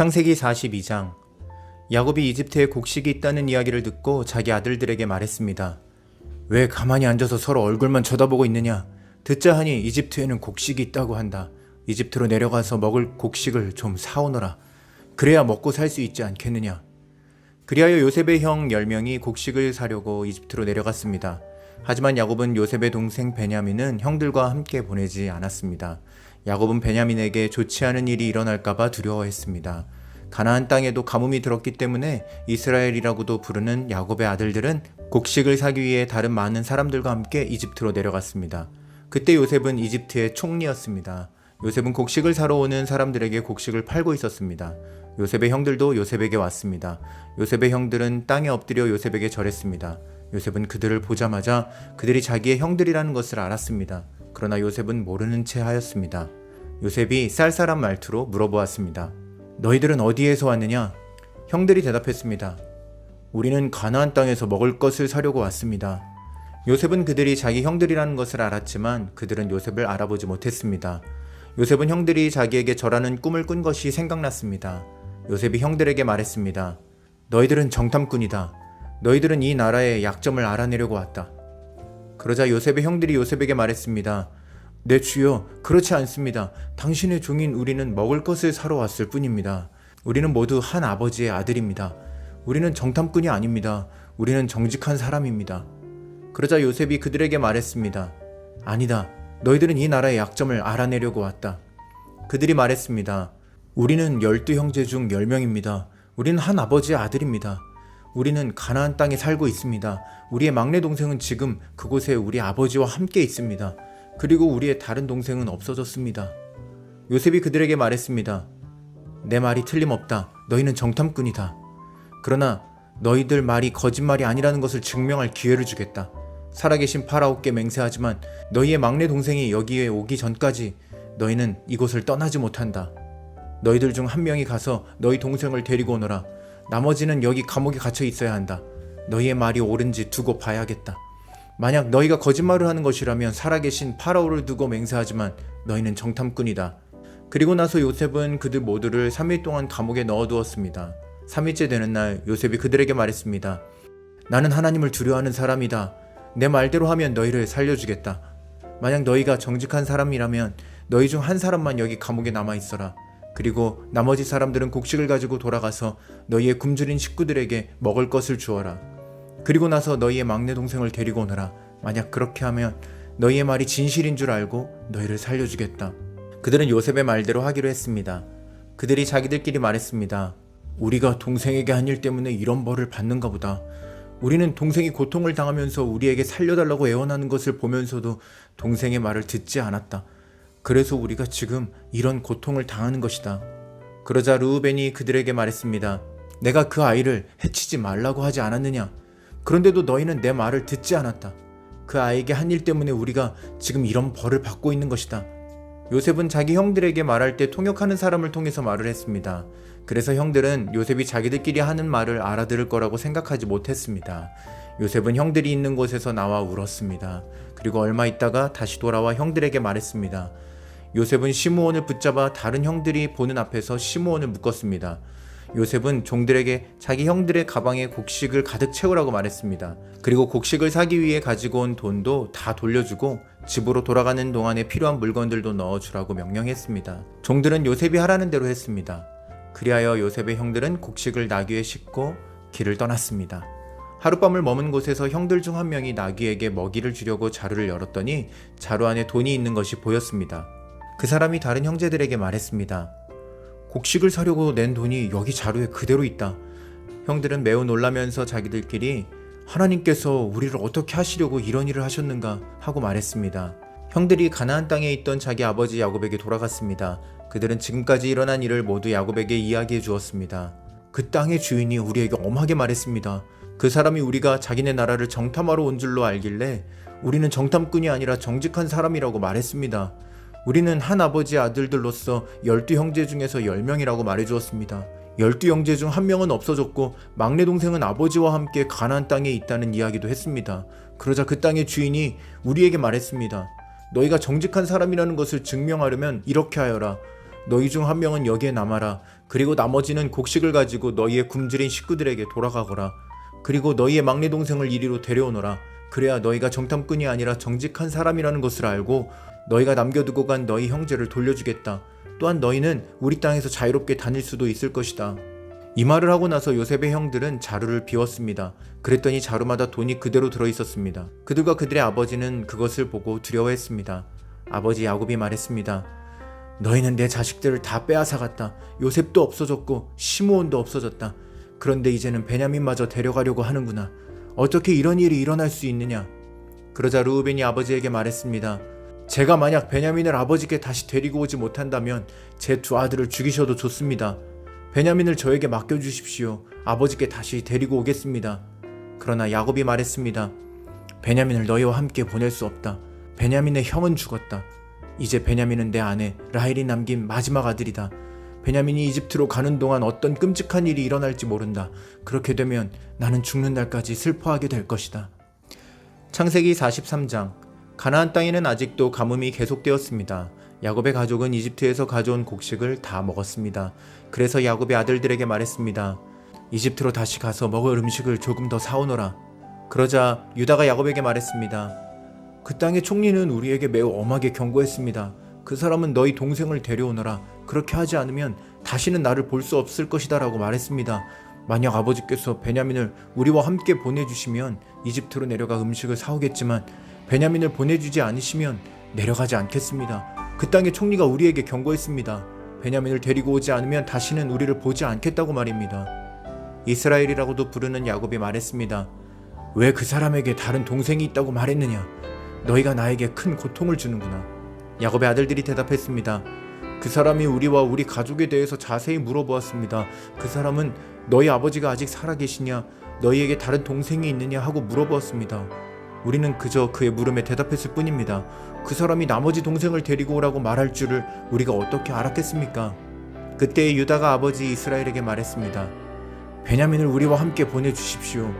창세기 42장. 야곱이 이집트에 곡식이 있다는 이야기를 듣고 자기 아들들에게 말했습니다. 왜 가만히 앉아서 서로 얼굴만 쳐다보고 있느냐? 듣자 하니 이집트에는 곡식이 있다고 한다. 이집트로 내려가서 먹을 곡식을 좀 사오너라. 그래야 먹고 살 수 있지 않겠느냐? 그리하여 요셉의 형 10명이 곡식을 사려고 이집트로 내려갔습니다. 하지만 야곱은 요셉의 동생 베냐민은 형들과 함께 보내지 않았습니다. 야곱은 베냐민에게 좋지 않은 일이 일어날까봐 두려워했습니다. 가나안 땅에도 가뭄이 들었기 때문에 이스라엘이라고도 부르는 야곱의 아들들은 곡식을 사기 위해 다른 많은 사람들과 함께 이집트로 내려갔습니다. 그때 요셉은 이집트의 총리였습니다. 요셉은 곡식을 사러 오는 사람들에게 곡식을 팔고 있었습니다. 요셉의 형들도 요셉에게 왔습니다. 요셉의 형들은 땅에 엎드려 요셉에게 절했습니다. 요셉은 그들을 보자마자 그들이 자기의 형들이라는 것을 알았습니다. 그러나 요셉은 모르는 채 하였습니다. 요셉이 쌀쌀한 말투로 물어보았습니다. 너희들은 어디에서 왔느냐? 형들이 대답했습니다. 우리는 가나안 땅에서 먹을 것을 사려고 왔습니다. 요셉은 그들이 자기 형들이라는 것을 알았지만 그들은 요셉을 알아보지 못했습니다. 요셉은 형들이 자기에게 절하는 꿈을 꾼 것이 생각났습니다. 요셉이 형들에게 말했습니다. 너희들은 정탐꾼이다. 너희들은 이 나라의 약점을 알아내려고 왔다. 그러자 요셉의 형들이 요셉에게 말했습니다. 네 주여, 그렇지 않습니다. 당신의 종인 우리는 먹을 것을 사러 왔을 뿐입니다. 우리는 모두 한 아버지의 아들입니다. 우리는 정탐꾼이 아닙니다. 우리는 정직한 사람입니다. 그러자 요셉이 그들에게 말했습니다. 아니다. 너희들은 이 나라의 약점을 알아내려고 왔다. 그들이 말했습니다. 우리는 12형제 중 10명입니다. 우리는 한 아버지의 아들입니다. 우리는 가나안 땅에 살고 있습니다. 우리의 막내 동생은 지금 그곳에 우리 아버지와 함께 있습니다. 그리고 우리의 다른 동생은 없어졌습니다. 요셉이 그들에게 말했습니다. 내 말이 틀림없다. 너희는 정탐꾼이다. 그러나 너희들 말이 거짓말이 아니라는 것을 증명할 기회를 주겠다. 살아계신 파라오께 맹세하지만 너희의 막내 동생이 여기에 오기 전까지 너희는 이곳을 떠나지 못한다. 너희들 중 한 명이 가서 너희 동생을 데리고 오너라. 나머지는 여기 감옥에 갇혀 있어야 한다. 너희의 말이 옳은지 두고 봐야겠다. 만약 너희가 거짓말을 하는 것이라면 살아계신 파라오를 두고 맹세하지만 너희는 정탐꾼이다. 그리고 나서 요셉은 그들 모두를 3일 동안 감옥에 넣어두었습니다. 3일째 되는 날 요셉이 그들에게 말했습니다. 나는 하나님을 두려워하는 사람이다. 내 말대로 하면 너희를 살려주겠다. 만약 너희가 정직한 사람이라면 너희 중 한 사람만 여기 감옥에 남아있어라. 그리고 나머지 사람들은 곡식을 가지고 돌아가서 너희의 굶주린 식구들에게 먹을 것을 주어라. 그리고 나서 너희의 막내 동생을 데리고 오너라. 만약 그렇게 하면 너희의 말이 진실인 줄 알고 너희를 살려주겠다. 그들은 요셉의 말대로 하기로 했습니다. 그들이 자기들끼리 말했습니다. 우리가 동생에게 한 일 때문에 이런 벌을 받는가 보다. 우리는 동생이 고통을 당하면서 우리에게 살려달라고 애원하는 것을 보면서도 동생의 말을 듣지 않았다. 그래서 우리가 지금 이런 고통을 당하는 것이다. 그러자 르우벤이 그들에게 말했습니다. 내가 그 아이를 해치지 말라고 하지 않았느냐? 그런데도 너희는 내 말을 듣지 않았다. 그 아이에게 한 일 때문에 우리가 지금 이런 벌을 받고 있는 것이다. 요셉은 자기 형들에게 말할 때 통역하는 사람을 통해서 말을 했습니다. 그래서 형들은 요셉이 자기들끼리 하는 말을 알아들을 거라고 생각하지 못했습니다. 요셉은 형들이 있는 곳에서 나와 울었습니다. 그리고 얼마 있다가 다시 돌아와 형들에게 말했습니다. 요셉은 시므온을 붙잡아 다른 형들이 보는 앞에서 시므온을 묶었습니다. 요셉은 종들에게 자기 형들의 가방에 곡식을 가득 채우라고 말했습니다. 그리고 곡식을 사기 위해 가지고 온 돈도 다 돌려주고 집으로 돌아가는 동안에 필요한 물건들도 넣어주라고 명령했습니다. 종들은 요셉이 하라는 대로 했습니다. 그리하여 요셉의 형들은 곡식을 나귀에 싣고 길을 떠났습니다. 하룻밤을 머문 곳에서 형들 중 한 명이 나귀에게 먹이를 주려고 자루를 열었더니 자루 안에 돈이 있는 것이 보였습니다. 그 사람이 다른 형제들에게 말했습니다. 곡식을 사려고 낸 돈이 여기 자루에 그대로 있다. 형들은 매우 놀라면서 자기들끼리 하나님께서 우리를 어떻게 하시려고 이런 일을 하셨는가 하고 말했습니다. 형들이 가나안 땅에 있던 자기 아버지 야곱에게 돌아갔습니다. 그들은 지금까지 일어난 일을 모두 야곱에게 이야기해 주었습니다. 그 땅의 주인이 우리에게 엄하게 말했습니다. 그 사람이 우리가 자기네 나라를 정탐하러 온 줄로 알길래 우리는 정탐꾼이 아니라 정직한 사람이라고 말했습니다. 우리는 한 아버지의 아들들로서 12형제 중에서 10명이라고 말해주었습니다. 12형제 중 한 명은 없어졌고 막내 동생은 아버지와 함께 가나안 땅에 있다는 이야기도 했습니다. 그러자 그 땅의 주인이 우리에게 말했습니다. 너희가 정직한 사람이라는 것을 증명하려면 이렇게 하여라. 너희 중 한 명은 여기에 남아라. 그리고 나머지는 곡식을 가지고 너희의 굶주린 식구들에게 돌아가거라. 그리고 너희의 막내 동생을 이리로 데려오너라. 그래야 너희가 정탐꾼이 아니라 정직한 사람이라는 것을 알고 너희가 남겨두고 간 너희 형제를 돌려주겠다. 또한 너희는 우리 땅에서 자유롭게 다닐 수도 있을 것이다. 이 말을 하고 나서 요셉의 형들은 자루를 비웠습니다. 그랬더니 자루마다 돈이 그대로 들어있었습니다. 그들과 그들의 아버지는 그것을 보고 두려워했습니다. 아버지 야곱이 말했습니다. 너희는 내 자식들을 다 빼앗아갔다. 요셉도 없어졌고 시므온도 없어졌다. 그런데 이제는 베냐민마저 데려가려고 하는구나. 어떻게 이런 일이 일어날 수 있느냐? 그러자 르우벤이 아버지에게 말했습니다. 제가 만약 베냐민을 아버지께 다시 데리고 오지 못한다면 제 두 아들을 죽이셔도 좋습니다. 베냐민을 저에게 맡겨주십시오. 아버지께 다시 데리고 오겠습니다. 그러나 야곱이 말했습니다. 베냐민을 너희와 함께 보낼 수 없다. 베냐민의 형은 죽었다. 이제 베냐민은 내 아내 라헬이 남긴 마지막 아들이다. 베냐민이 이집트로 가는 동안 어떤 끔찍한 일이 일어날지 모른다. 그렇게 되면 나는 죽는 날까지 슬퍼하게 될 것이다. 창세기 43장. 가나안 땅에는 아직도 가뭄이 계속되었습니다. 야곱의 가족은 이집트에서 가져온 곡식을 다 먹었습니다. 그래서 야곱의 아들들에게 말했습니다. 이집트로 다시 가서 먹을 음식을 조금 더 사오너라. 그러자 유다가 야곱에게 말했습니다. 그 땅의 총리는 우리에게 매우 엄하게 경고했습니다. 그 사람은 너희 동생을 데려오너라. 그렇게 하지 않으면 다시는 나를 볼 수 없을 것이다 라고 말했습니다. 만약 아버지께서 베냐민을 우리와 함께 보내주시면 이집트로 내려가 음식을 사오겠지만 베냐민을 보내주지 않으시면 내려가지 않겠습니다. 그 땅의 총리가 우리에게 경고했습니다. 베냐민을 데리고 오지 않으면 다시는 우리를 보지 않겠다고 말입니다. 이스라엘이라고도 부르는 야곱이 말했습니다. 왜 그 사람에게 다른 동생이 있다고 말했느냐? 너희가 나에게 큰 고통을 주는구나. 야곱의 아들들이 대답했습니다. 그 사람이 우리와 우리 가족에 대해서 자세히 물어보았습니다. 그 사람은 너희 아버지가 아직 살아계시냐? 너희에게 다른 동생이 있느냐? 하고 물어보았습니다. 우리는 그저 그의 물음에 대답했을 뿐입니다. 그 사람이 나머지 동생을 데리고 오라고 말할 줄을 우리가 어떻게 알았겠습니까? 그때 유다가 아버지 이스라엘에게 말했습니다. 베냐민을 우리와 함께 보내주십시오.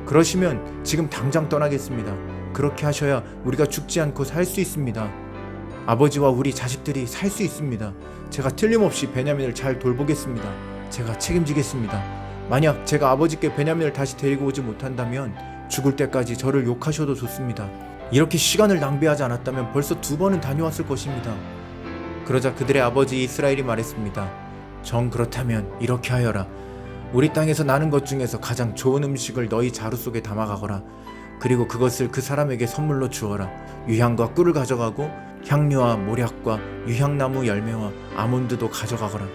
그러시면 지금 당장 떠나겠습니다. 그렇게 하셔야 우리가 죽지 않고 살 수 있습니다. 아버지와 우리 자식들이 살 수 있습니다. 제가 틀림없이 베냐민을 잘 돌보겠습니다. 제가 책임지겠습니다. 만약 제가 아버지께 베냐민을 다시 데리고 오지 못한다면 죽을 때까지 저를 욕하셔도 좋습니다. 이렇게 시간을 낭비하지 않았다면 벌써 2번은 다녀왔을 것입니다. 그러자 그들의 아버지 이스라엘이 말했습니다. 정 그렇다면 이렇게 하여라. 우리 땅에서 나는 것 중에서 가장 좋은 음식을 너희 자루 속에 담아가거라. 그리고 그것을 그 사람에게 선물로 주어라. 유향과 꿀을 가져가고 향료와 모략과 유향나무 열매와 아몬드도 가져가거라.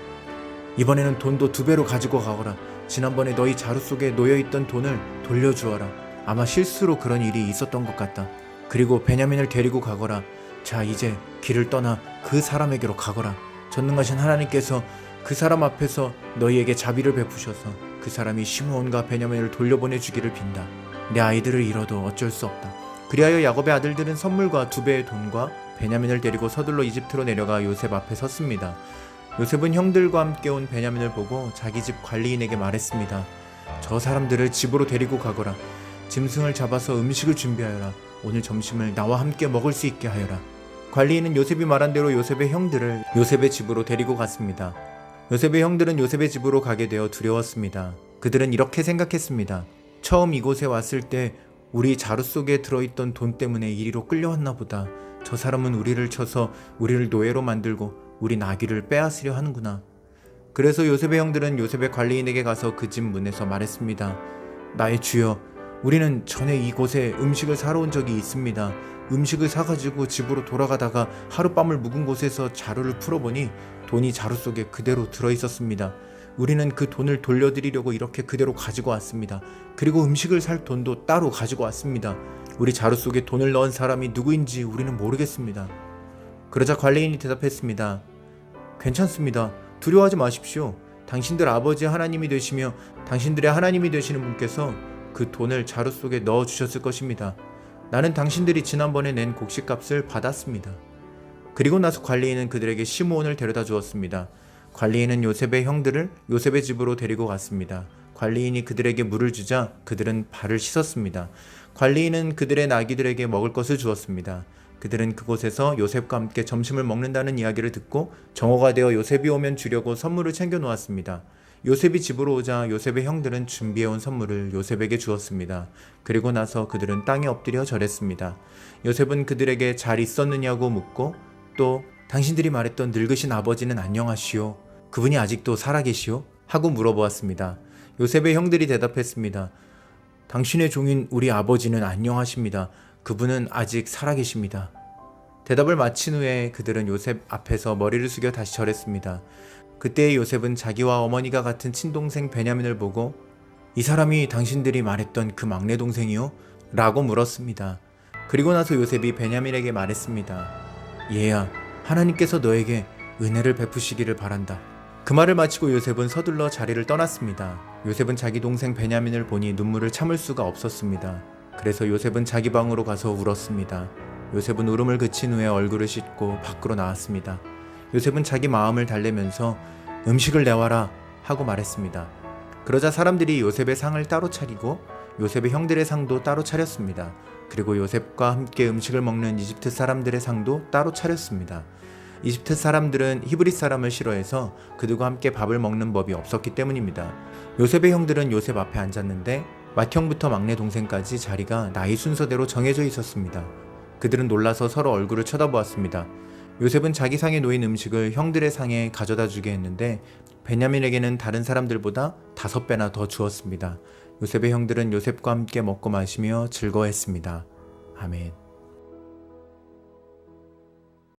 이번에는 돈도 2배로 가지고 가거라. 지난번에 너희 자루 속에 놓여있던 돈을 돌려주어라. 아마 실수로 그런 일이 있었던 것 같다. 그리고 베냐민을 데리고 가거라. 자, 이제 길을 떠나 그 사람에게로 가거라. 전능하신 하나님께서 그 사람 앞에서 너희에게 자비를 베푸셔서 그 사람이 시므온과 베냐민을 돌려보내 주기를 빈다. 내 아이들을 잃어도 어쩔 수 없다. 그리하여 야곱의 아들들은 선물과 2배의 돈과 베냐민을 데리고 서둘러 이집트로 내려가 요셉 앞에 섰습니다. 요셉은 형들과 함께 온 베냐민을 보고 자기 집 관리인에게 말했습니다. 저 사람들을 집으로 데리고 가거라. 짐승을 잡아서 음식을 준비하여라. 오늘 점심을 나와 함께 먹을 수 있게 하여라. 관리인은 요셉이 말한 대로 요셉의 형들을 요셉의 집으로 데리고 갔습니다. 요셉의 형들은 요셉의 집으로 가게 되어 두려웠습니다. 그들은 이렇게 생각했습니다. 처음 이곳에 왔을 때 우리 자루 속에 들어있던 돈 때문에 이리로 끌려왔나 보다. 저 사람은 우리를 쳐서 우리를 노예로 만들고 우리 나귀를 빼앗으려 하는구나. 그래서 요셉의 형들은 요셉의 관리인에게 가서 그 집 문에서 말했습니다. 나의 주여, 우리는 전에 이곳에 음식을 사러 온 적이 있습니다. 음식을 사가지고 집으로 돌아가다가 하룻밤을 묵은 곳에서 자루를 풀어보니 돈이 자루 속에 그대로 들어있었습니다. 우리는 그 돈을 돌려드리려고 이렇게 그대로 가지고 왔습니다. 그리고 음식을 살 돈도 따로 가지고 왔습니다. 우리 자루 속에 돈을 넣은 사람이 누구인지 우리는 모르겠습니다. 그러자 관리인이 대답했습니다. 괜찮습니다. 두려워하지 마십시오. 당신들 아버지 하나님이 되시며 당신들의 하나님이 되시는 분께서 그 돈을 자루 속에 넣어주셨을 것입니다. 나는 당신들이 지난번에 낸 곡식값을 받았습니다. 그리고 나서 관리인은 그들에게 시므온을 데려다 주었습니다. 관리인은 요셉의 형들을 요셉의 집으로 데리고 갔습니다. 관리인이 그들에게 물을 주자 그들은 발을 씻었습니다. 관리인은 그들의 나귀들에게 먹을 것을 주었습니다. 그들은 그곳에서 요셉과 함께 점심을 먹는다는 이야기를 듣고 정오가 되어 요셉이 오면 주려고 선물을 챙겨 놓았습니다. 요셉이 집으로 오자 요셉의 형들은 준비해온 선물을 요셉에게 주었습니다. 그리고 나서 그들은 땅에 엎드려 절했습니다. 요셉은 그들에게 잘 있었느냐고 묻고 또 당신들이 말했던 늙으신 아버지는 안녕하시오? 그분이 아직도 살아계시오? 하고 물어보았습니다. 요셉의 형들이 대답했습니다. 당신의 종인 우리 아버지는 안녕하십니다. 그분은 아직 살아계십니다. 대답을 마친 후에 그들은 요셉 앞에서 머리를 숙여 다시 절했습니다. 그때 요셉은 자기와 어머니가 같은 친동생 베냐민을 보고 이 사람이 당신들이 말했던 그 막내 동생이요? 라고 물었습니다. 그리고 나서 요셉이 베냐민에게 말했습니다. 얘야, 하나님께서 너에게 은혜를 베푸시기를 바란다. 그 말을 마치고 요셉은 서둘러 자리를 떠났습니다. 요셉은 자기 동생 베냐민을 보니 눈물을 참을 수가 없었습니다. 그래서 요셉은 자기 방으로 가서 울었습니다. 요셉은 울음을 그친 후에 얼굴을 씻고 밖으로 나왔습니다. 요셉은 자기 마음을 달래면서 음식을 내와라 하고 말했습니다. 그러자 사람들이 요셉의 상을 따로 차리고 요셉의 형들의 상도 따로 차렸습니다. 그리고 요셉과 함께 음식을 먹는 이집트 사람들의 상도 따로 차렸습니다. 이집트 사람들은 히브리 사람을 싫어해서 그들과 함께 밥을 먹는 법이 없었기 때문입니다. 요셉의 형들은 요셉 앞에 앉았는데 맏형부터 막내 동생까지 자리가 나이 순서대로 정해져 있었습니다. 그들은 놀라서 서로 얼굴을 쳐다보았습니다. 요셉은 자기 상에 놓인 음식을 형들의 상에 가져다 주게 했는데 베냐민에게는 다른 사람들보다 5배나 더 주었습니다. 요셉의 형들은 요셉과 함께 먹고 마시며 즐거워했습니다. 아멘.